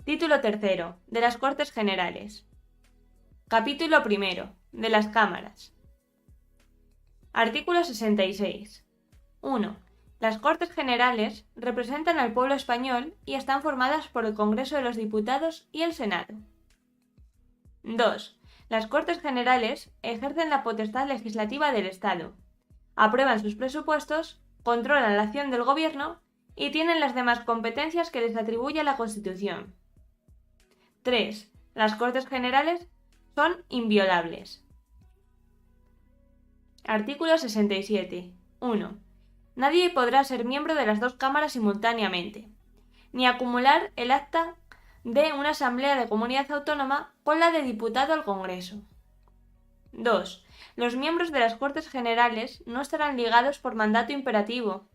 Título tercero, de las Cortes Generales. Capítulo primero, de las Cámaras. Artículo 66. 1. Las Cortes Generales representan al pueblo español y están formadas por el Congreso de los Diputados y el Senado. 2. Las Cortes Generales ejercen la potestad legislativa del Estado, aprueban sus presupuestos, controlan la acción del Gobierno y tienen las demás competencias que les atribuye la Constitución. 3. Las Cortes Generales son inviolables. Artículo 67. 1. Nadie podrá ser miembro de las dos cámaras simultáneamente, ni acumular el acta de una asamblea de comunidad autónoma con la de diputado al Congreso. 2. Los miembros de las Cortes Generales no estarán ligados por mandato imperativo.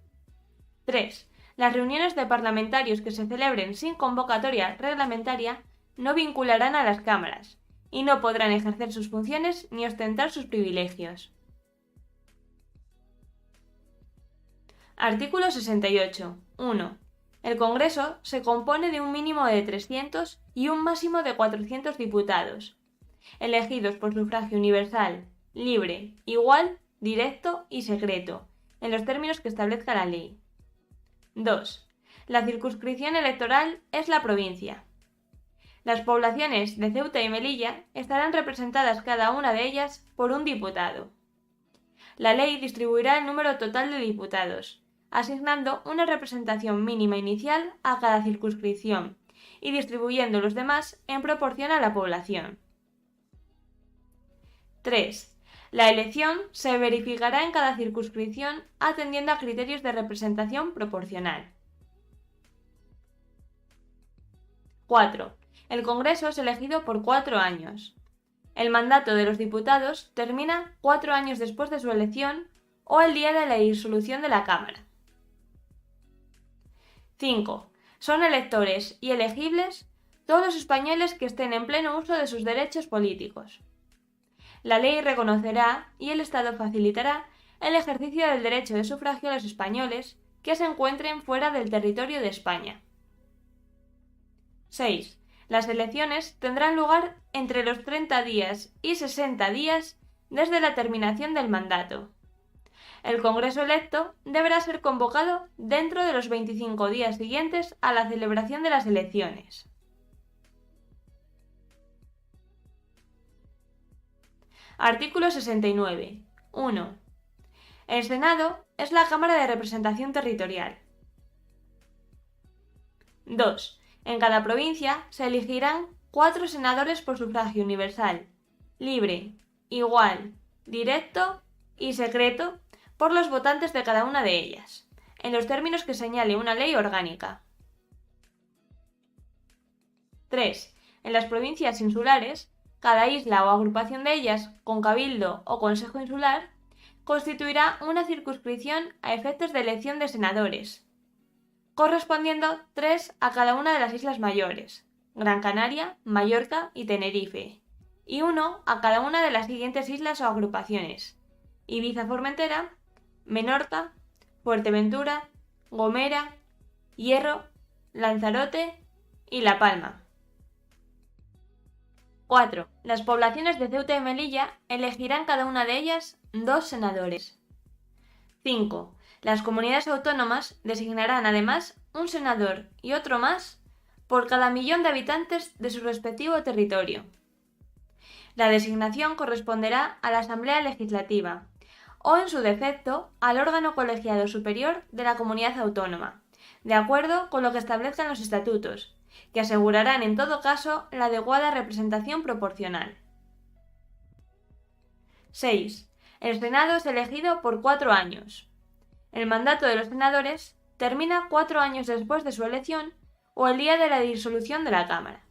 3. Las reuniones de parlamentarios que se celebren sin convocatoria reglamentaria no vincularán a las cámaras, y no podrán ejercer sus funciones ni ostentar sus privilegios. Artículo 68. 1. El Congreso se compone de un mínimo de 300 y un máximo de 400 diputados, elegidos por sufragio universal, libre, igual, directo y secreto, en los términos que establezca la ley. 2. La circunscripción electoral es la provincia. Las poblaciones de Ceuta y Melilla estarán representadas cada una de ellas por un diputado. La ley distribuirá el número total de diputados, asignando una representación mínima inicial a cada circunscripción y distribuyendo los demás en proporción a la población. 3. La elección se verificará en cada circunscripción atendiendo a criterios de representación proporcional. 4. El Congreso es elegido por 4 años. El mandato de los diputados termina 4 años después de su elección o el día de la disolución de la Cámara. 5. Son electores y elegibles todos los españoles que estén en pleno uso de sus derechos políticos. La ley reconocerá y el Estado facilitará el ejercicio del derecho de sufragio a los españoles que se encuentren fuera del territorio de España. 6. Las elecciones tendrán lugar entre los 30 días y 60 días desde la terminación del mandato. El Congreso electo deberá ser convocado dentro de los 25 días siguientes a la celebración de las elecciones. Artículo 69. 1. El Senado es la Cámara de Representación Territorial. 2. En cada provincia se elegirán 4 senadores por sufragio universal, libre, igual, directo y secreto por los votantes de cada una de ellas, en los términos que señale una ley orgánica. 3. En las provincias insulares, cada isla o agrupación de ellas, con cabildo o consejo insular, constituirá una circunscripción a efectos de elección de senadores, correspondiendo 3 a cada una de las islas mayores, Gran Canaria, Mallorca y Tenerife, y 1 a cada una de las siguientes islas o agrupaciones, Ibiza-Formentera, Menorca, Fuerteventura, Gomera, Hierro, Lanzarote y La Palma. 4. Las poblaciones de Ceuta y Melilla elegirán cada una de ellas 2 senadores. 5. Las comunidades autónomas designarán además un senador y otro más por cada 1.000.000 de habitantes de su respectivo territorio. La designación corresponderá a la Asamblea Legislativa o, en su defecto, al órgano colegiado superior de la comunidad autónoma, de acuerdo con lo que establezcan los estatutos, que asegurarán en todo caso la adecuada representación proporcional. 6. El Senado es elegido por 4 años. El mandato de los senadores termina 4 años después de su elección o el día de la disolución de la Cámara.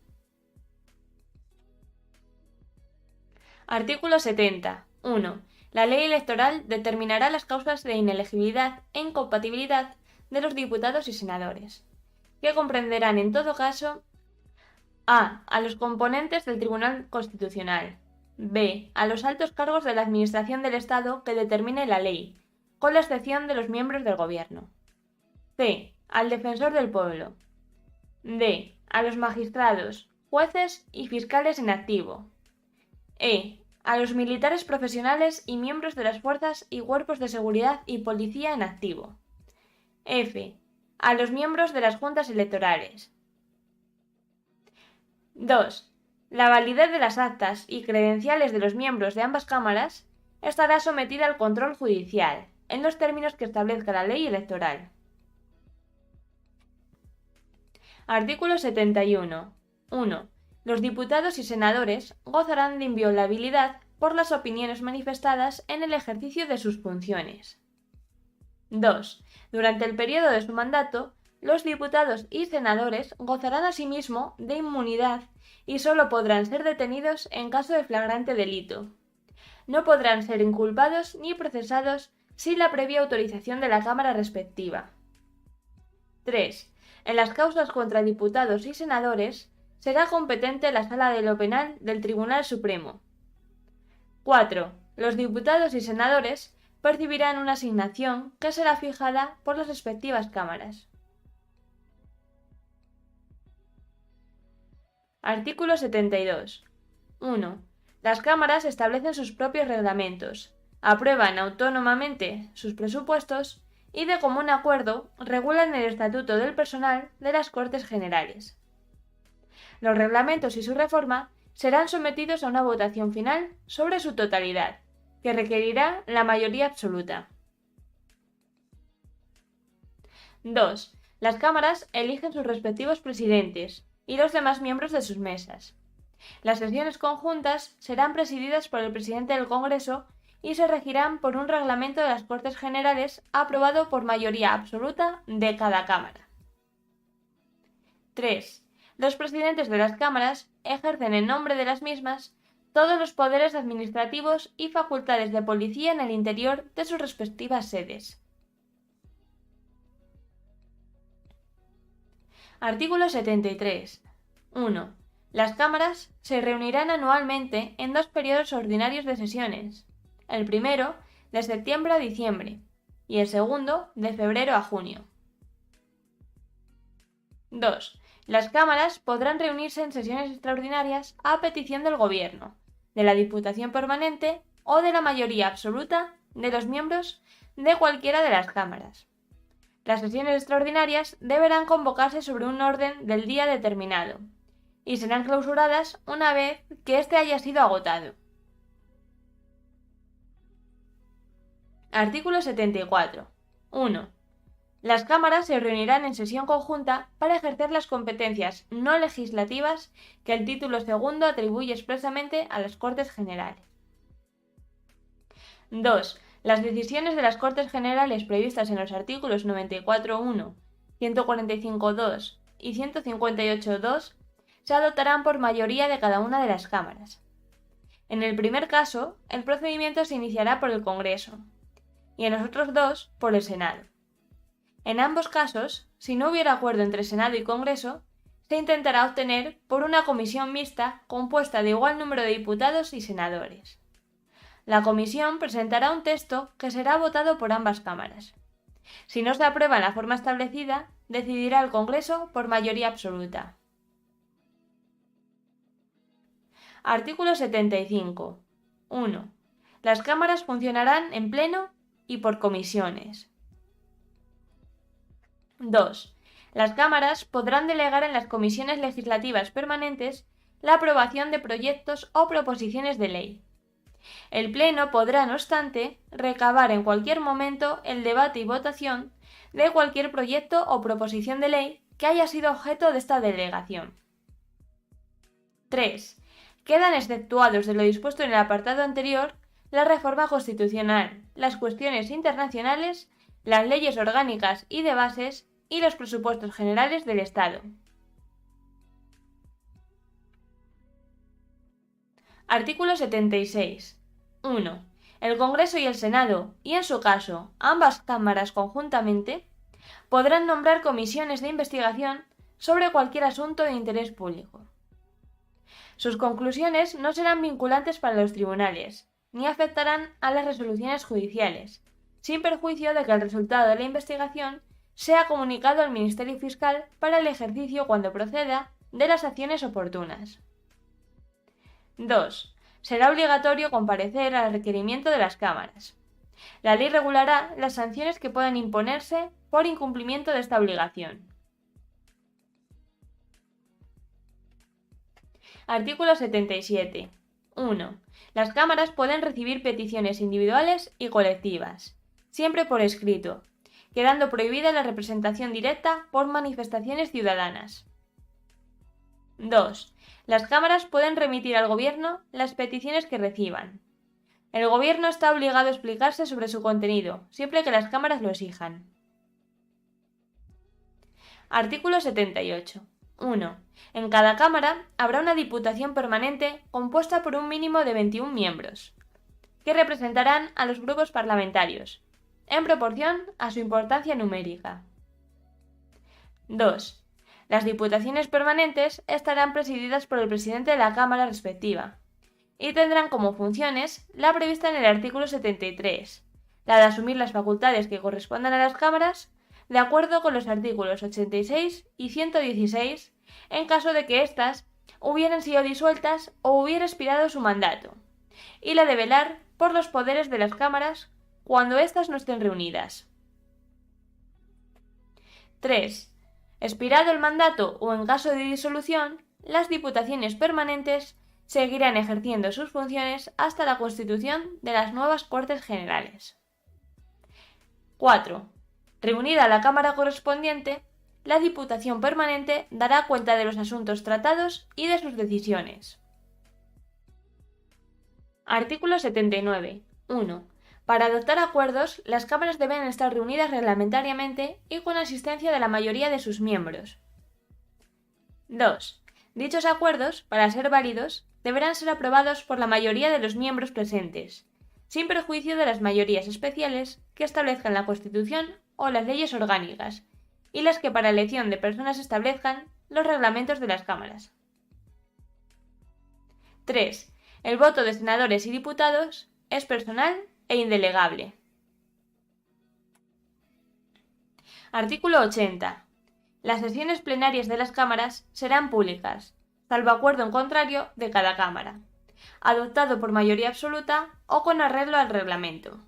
Artículo 70. 1. La ley electoral determinará las causas de inelegibilidad e incompatibilidad de los diputados y senadores, que comprenderán en todo caso a los componentes del Tribunal Constitucional, b. a los altos cargos de la Administración del Estado que determine la ley, con la excepción de los miembros del Gobierno, c. al Defensor del Pueblo, D. A los magistrados, jueces y fiscales en activo. E. A los militares profesionales y miembros de las fuerzas y cuerpos de seguridad y policía en activo. F. A los miembros de las juntas electorales. 2. La validez de las actas y credenciales de los miembros de ambas cámaras estará sometida al control judicial, en los términos que establezca la ley electoral. Artículo 71. 1. Los diputados y senadores gozarán de inviolabilidad por las opiniones manifestadas en el ejercicio de sus funciones. 2. Durante el periodo de su mandato, los diputados y senadores gozarán asimismo de inmunidad y solo podrán ser detenidos en caso de flagrante delito. No podrán ser inculpados ni procesados sin la previa autorización de la Cámara respectiva. 3. En las causas contra diputados y senadores será competente la Sala de lo Penal del Tribunal Supremo. 4. Los diputados y senadores percibirán una asignación que será fijada por las respectivas cámaras. Artículo 72. 1. Las cámaras establecen sus propios reglamentos, aprueban autónomamente sus presupuestos y de común acuerdo regulan el estatuto del personal de las Cortes Generales. Los reglamentos y su reforma serán sometidos a una votación final sobre su totalidad, que requerirá la mayoría absoluta. 2. Las cámaras eligen sus respectivos presidentes y los demás miembros de sus mesas. Las sesiones conjuntas serán presididas por el presidente del Congreso y se regirán por un reglamento de las Cortes Generales aprobado por mayoría absoluta de cada cámara. 3. Los presidentes de las cámaras ejercen en nombre de las mismas todos los poderes administrativos y facultades de policía en el interior de sus respectivas sedes. Artículo 73. 1. Las cámaras se reunirán anualmente en 2 periodos ordinarios de sesiones, el primero de septiembre a diciembre y el segundo de febrero a junio. 2. Las cámaras podrán reunirse en sesiones extraordinarias a petición del Gobierno, de la Diputación Permanente o de la mayoría absoluta de los miembros de cualquiera de las cámaras. Las sesiones extraordinarias deberán convocarse sobre un orden del día determinado y serán clausuradas una vez que éste haya sido agotado. Artículo 74. 1. Las cámaras se reunirán en sesión conjunta para ejercer las competencias no legislativas que el título segundo atribuye expresamente a las Cortes Generales. 2. Las decisiones de las Cortes Generales previstas en los artículos 94.1, 145.2 y 158.2 se adoptarán por mayoría de cada una de las cámaras. En el primer caso, el procedimiento se iniciará por el Congreso y en los otros dos por el Senado. En ambos casos, si no hubiera acuerdo entre Senado y Congreso, se intentará obtener por una comisión mixta compuesta de igual número de diputados y senadores. La comisión presentará un texto que será votado por ambas cámaras. Si no se aprueba en la forma establecida, decidirá el Congreso por mayoría absoluta. Artículo 75. 1. Las cámaras funcionarán en pleno y por comisiones. 2. Las cámaras podrán delegar en las comisiones legislativas permanentes la aprobación de proyectos o proposiciones de ley. El Pleno podrá, no obstante, recabar en cualquier momento el debate y votación de cualquier proyecto o proposición de ley que haya sido objeto de esta delegación. 3. Quedan exceptuados de lo dispuesto en el apartado anterior la reforma constitucional, las cuestiones internacionales, las leyes orgánicas y de bases y los presupuestos generales del Estado. Artículo 76. 1. El Congreso y el Senado, y en su caso ambas cámaras conjuntamente, podrán nombrar comisiones de investigación sobre cualquier asunto de interés público. Sus conclusiones no serán vinculantes para los tribunales, ni afectarán a las resoluciones judiciales, sin perjuicio de que el resultado de la investigación sea comunicado al Ministerio Fiscal para el ejercicio, cuando proceda, de las acciones oportunas. 2. Será obligatorio comparecer al requerimiento de las cámaras. La ley regulará las sanciones que puedan imponerse por incumplimiento de esta obligación. Artículo 77. 1. Las cámaras pueden recibir peticiones individuales y colectivas, siempre por escrito, quedando prohibida la representación directa por manifestaciones ciudadanas. 2. Las cámaras pueden remitir al Gobierno las peticiones que reciban. El Gobierno está obligado a explicarse sobre su contenido, siempre que las cámaras lo exijan. Artículo 78. 1. En cada Cámara habrá una Diputación permanente compuesta por un mínimo de 21 miembros, que representarán a los grupos parlamentarios, en proporción a su importancia numérica. 2. Las Diputaciones permanentes estarán presididas por el presidente de la Cámara respectiva, y tendrán como funciones la prevista en el artículo 73, la de asumir las facultades que correspondan a las cámaras, de acuerdo con los artículos 86 y 116, en caso de que éstas hubieran sido disueltas o hubiera expirado su mandato, y la de velar por los poderes de las cámaras cuando éstas no estén reunidas. 3. Expirado el mandato o en caso de disolución, las Diputaciones permanentes seguirán ejerciendo sus funciones hasta la constitución de las nuevas Cortes Generales. 4. Reunida la Cámara correspondiente, la Diputación permanente dará cuenta de los asuntos tratados y de sus decisiones. Artículo 79. 1. Para adoptar acuerdos, las cámaras deben estar reunidas reglamentariamente y con asistencia de la mayoría de sus miembros. 2. Dichos acuerdos, para ser válidos, deberán ser aprobados por la mayoría de los miembros presentes, sin perjuicio de las mayorías especiales que establezcan la Constitución o las leyes orgánicas, y las que para elección de personas establezcan los reglamentos de las cámaras. 3. El voto de senadores y diputados es personal e indelegable. Artículo 80. Las sesiones plenarias de las cámaras serán públicas, salvo acuerdo en contrario de cada cámara, adoptado por mayoría absoluta o con arreglo al reglamento.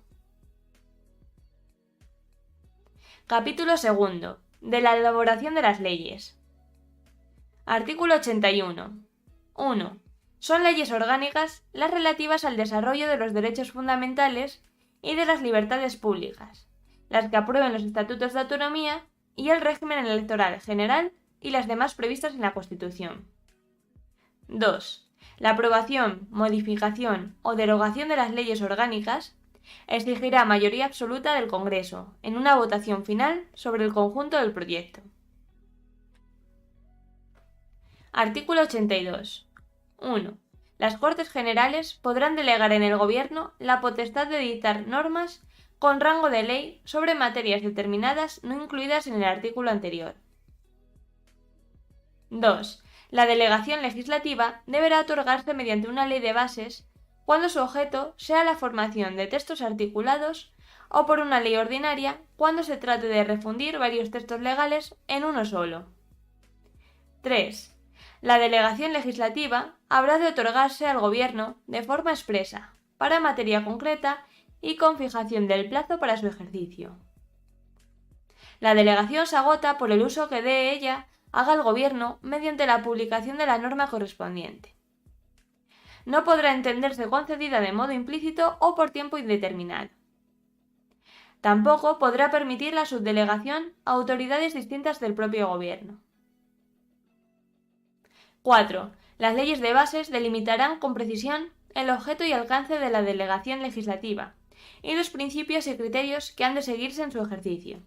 Capítulo 2. De la elaboración de las leyes. Artículo 81. 1. Son leyes orgánicas las relativas al desarrollo de los derechos fundamentales y de las libertades públicas, las que aprueben los estatutos de autonomía y el régimen electoral general y las demás previstas en la Constitución. 2. La aprobación, modificación o derogación de las leyes orgánicas exigirá mayoría absoluta del Congreso en una votación final sobre el conjunto del proyecto. Artículo 82. 1. Las Cortes Generales podrán delegar en el Gobierno la potestad de dictar normas con rango de ley sobre materias determinadas no incluidas en el artículo anterior. 2. La delegación legislativa deberá otorgarse mediante una ley de bases cuando su objeto sea la formación de textos articulados o por una ley ordinaria cuando se trate de refundir varios textos legales en uno solo. 3. La delegación legislativa habrá de otorgarse al Gobierno de forma expresa, para materia concreta y con fijación del plazo para su ejercicio. La delegación se agota por el uso que de ella haga el Gobierno mediante la publicación de la norma correspondiente. No podrá entenderse concedida de modo implícito o por tiempo indeterminado. Tampoco podrá permitir la subdelegación a autoridades distintas del propio Gobierno. 4. Las leyes de bases delimitarán con precisión el objeto y alcance de la delegación legislativa y los principios y criterios que han de seguirse en su ejercicio.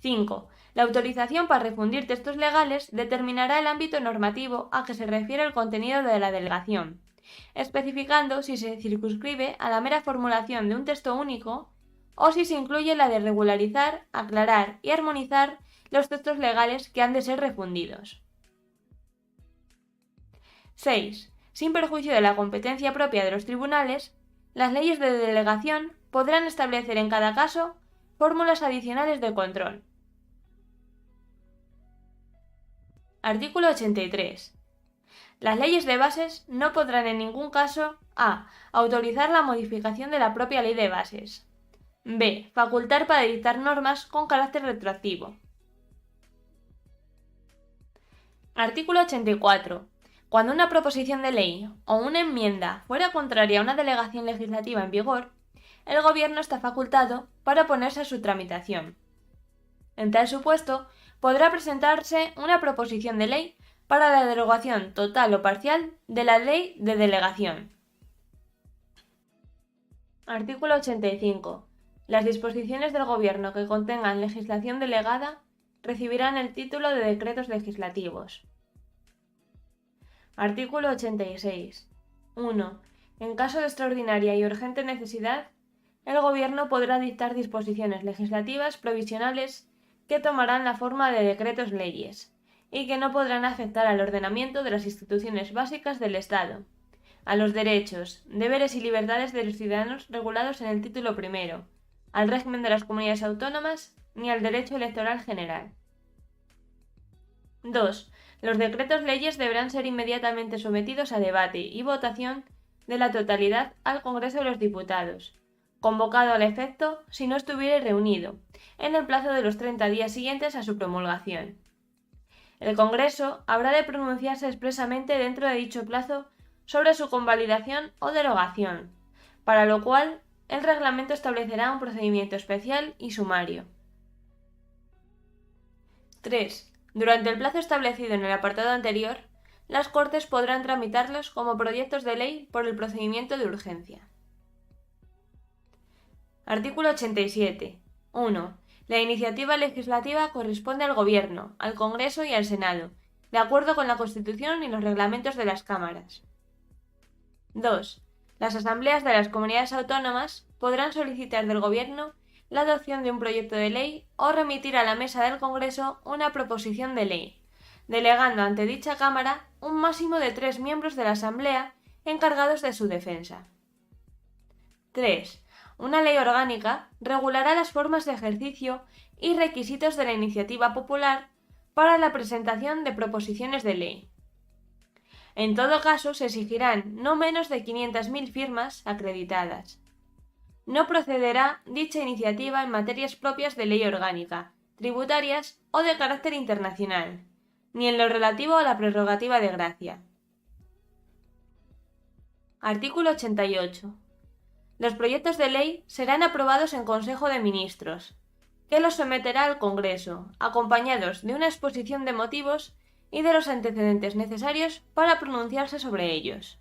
5. La autorización para refundir textos legales determinará el ámbito normativo a que se refiere el contenido de la delegación, especificando si se circunscribe a la mera formulación de un texto único o si se incluye la de regularizar, aclarar y armonizar los textos legales que han de ser refundidos. 6. Sin perjuicio de la competencia propia de los tribunales, las leyes de delegación podrán establecer en cada caso fórmulas adicionales de control. Artículo 83. Las leyes de bases no podrán en ningún caso a. Autorizar la modificación de la propia ley de bases. B. Facultar para dictar normas con carácter retroactivo. Artículo 84. Cuando una proposición de ley o una enmienda fuera contraria a una delegación legislativa en vigor, el Gobierno está facultado para oponerse a su tramitación. En tal supuesto, podrá presentarse una proposición de ley para la derogación total o parcial de la ley de delegación. Artículo 85. Las disposiciones del Gobierno que contengan legislación delegada recibirán el título de decretos legislativos. Artículo 86. 1. En caso de extraordinaria y urgente necesidad, el Gobierno podrá dictar disposiciones legislativas provisionales que tomarán la forma de decretos leyes y que no podrán afectar al ordenamiento de las instituciones básicas del Estado, a los derechos, deberes y libertades de los ciudadanos regulados en el título primero, al régimen de las comunidades autónomas ni al derecho electoral general. 2. Los decretos leyes deberán ser inmediatamente sometidos a debate y votación de la totalidad al Congreso de los Diputados, convocado al efecto si no estuviere reunido, en el plazo de los 30 días siguientes a su promulgación. El Congreso habrá de pronunciarse expresamente dentro de dicho plazo sobre su convalidación o derogación, para lo cual el reglamento establecerá un procedimiento especial y sumario. 3. Durante el plazo establecido en el apartado anterior, las Cortes podrán tramitarlos como proyectos de ley por el procedimiento de urgencia. Artículo 87. 1. La iniciativa legislativa corresponde al Gobierno, al Congreso y al Senado, de acuerdo con la Constitución y los reglamentos de las cámaras. 2. Las asambleas de las comunidades autónomas podrán solicitar del Gobierno la adopción de un proyecto de ley o remitir a la mesa del Congreso una proposición de ley, delegando ante dicha Cámara un máximo de 3 miembros de la Asamblea encargados de su defensa. 3. Una ley orgánica regulará las formas de ejercicio y requisitos de la iniciativa popular para la presentación de proposiciones de ley. En todo caso, se exigirán no menos de 500.000 firmas acreditadas. No procederá dicha iniciativa en materias propias de ley orgánica, tributarias o de carácter internacional, ni en lo relativo a la prerrogativa de gracia. Artículo 88. Los proyectos de ley serán aprobados en Consejo de Ministros, que los someterá al Congreso, acompañados de una exposición de motivos y de los antecedentes necesarios para pronunciarse sobre ellos.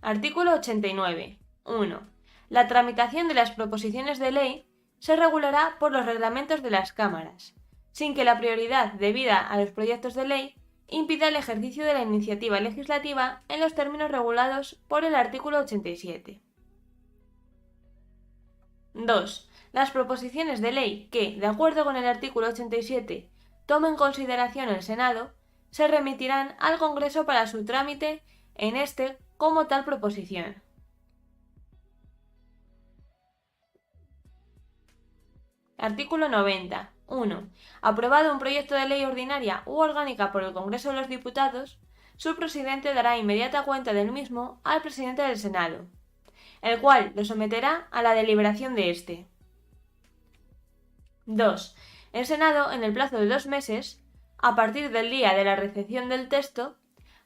Artículo 89. 1. La tramitación de las proposiciones de ley se regulará por los reglamentos de las cámaras, sin que la prioridad debida a los proyectos de ley impida el ejercicio de la iniciativa legislativa en los términos regulados por el artículo 87. 2. Las proposiciones de ley que, de acuerdo con el artículo 87, tome en consideración el Senado, se remitirán al Congreso para su trámite en este como tal proposición. Artículo 90. 1. Aprobado un proyecto de ley ordinaria u orgánica por el Congreso de los Diputados, su presidente dará inmediata cuenta del mismo al presidente del Senado, el cual lo someterá a la deliberación de éste. 2. El Senado, en el plazo de 2 meses, a partir del día de la recepción del texto,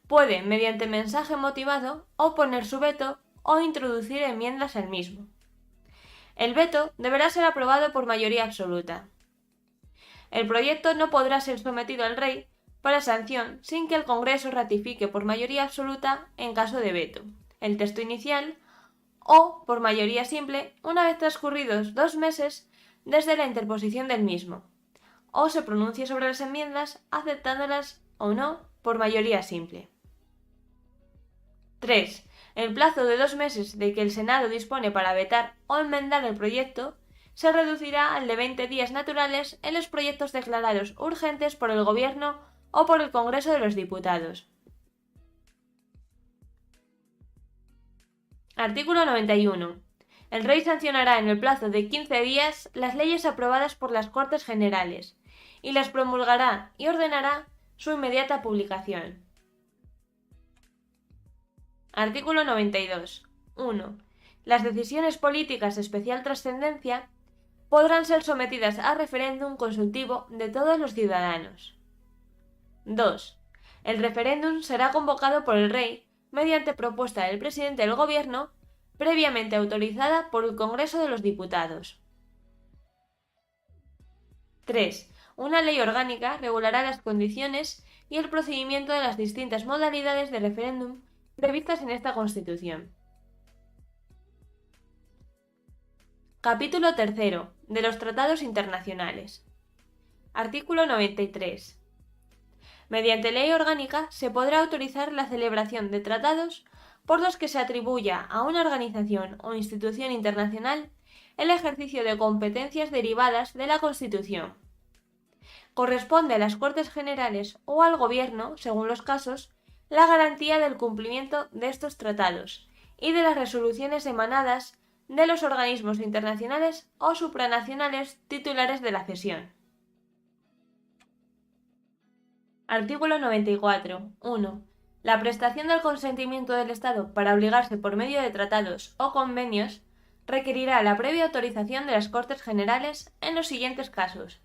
puede, mediante mensaje motivado, oponer su veto o introducir enmiendas al mismo. El veto deberá ser aprobado por mayoría absoluta. El proyecto no podrá ser sometido al Rey para sanción sin que el Congreso ratifique por mayoría absoluta en caso de veto el texto inicial o, por mayoría simple, una vez transcurridos 2 meses desde la interposición del mismo, o se pronuncie sobre las enmiendas aceptándolas o no por mayoría simple. 3. El plazo de 2 meses de que el Senado dispone para vetar o enmendar el proyecto se reducirá al de 20 días naturales en los proyectos declarados urgentes por el Gobierno o por el Congreso de los Diputados. Artículo 91. El Rey sancionará en el plazo de 15 días las leyes aprobadas por las Cortes Generales y las promulgará y ordenará su inmediata publicación. Artículo 92. 1. Las decisiones políticas de especial trascendencia podrán ser sometidas a referéndum consultivo de todos los ciudadanos. 2. El referéndum será convocado por el Rey mediante propuesta del presidente del Gobierno, previamente autorizada por el Congreso de los Diputados. 3. Una ley orgánica regulará las condiciones y el procedimiento de las distintas modalidades de referéndum previstas en esta Constitución. Capítulo 3. De los Tratados Internacionales. Artículo 93. Mediante ley orgánica se podrá autorizar la celebración de tratados por los que se atribuya a una organización o institución internacional el ejercicio de competencias derivadas de la Constitución. Corresponde a las Cortes Generales o al Gobierno, según los casos, la garantía del cumplimiento de estos tratados y de las resoluciones emanadas de los organismos internacionales o supranacionales titulares de la cesión. Artículo 94. 1. La prestación del consentimiento del Estado para obligarse por medio de tratados o convenios requerirá la previa autorización de las Cortes Generales en los siguientes casos.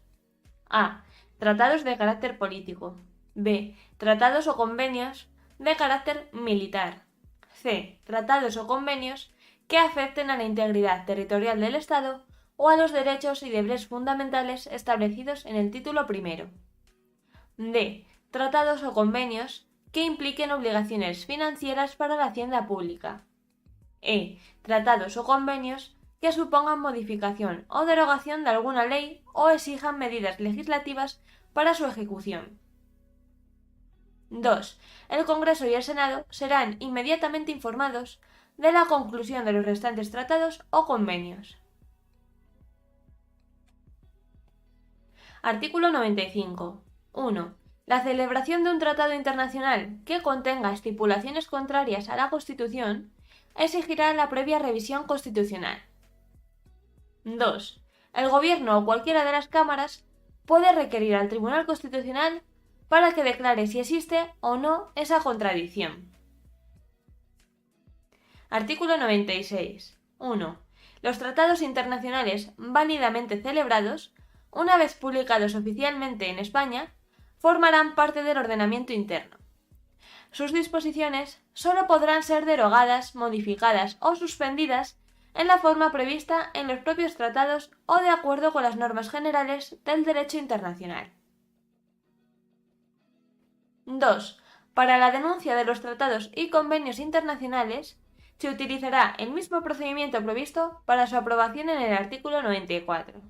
A. Tratados de carácter político. B. Tratados o convenios de carácter militar. C. Tratados o convenios que afecten a la integridad territorial del Estado o a los derechos y deberes fundamentales establecidos en el título primero. D. Tratados o convenios que impliquen obligaciones financieras para la hacienda pública. E. Tratados o convenios que supongan modificación o derogación de alguna ley o exijan medidas legislativas para su ejecución. 2. El Congreso y el Senado serán inmediatamente informados de la conclusión de los restantes tratados o convenios. Artículo 95. 1. La celebración de un tratado internacional que contenga estipulaciones contrarias a la Constitución exigirá la previa revisión constitucional. 2. El Gobierno o cualquiera de las cámaras puede requerir al Tribunal Constitucional para que declare si existe o no esa contradicción. Artículo 96. 1. Los tratados internacionales válidamente celebrados, una vez publicados oficialmente en España, formarán parte del ordenamiento interno. Sus disposiciones solo podrán ser derogadas, modificadas o suspendidas en la forma prevista en los propios tratados o de acuerdo con las normas generales del derecho internacional. 2. Para la denuncia de los tratados y convenios internacionales, se utilizará el mismo procedimiento previsto para su aprobación en el artículo 94.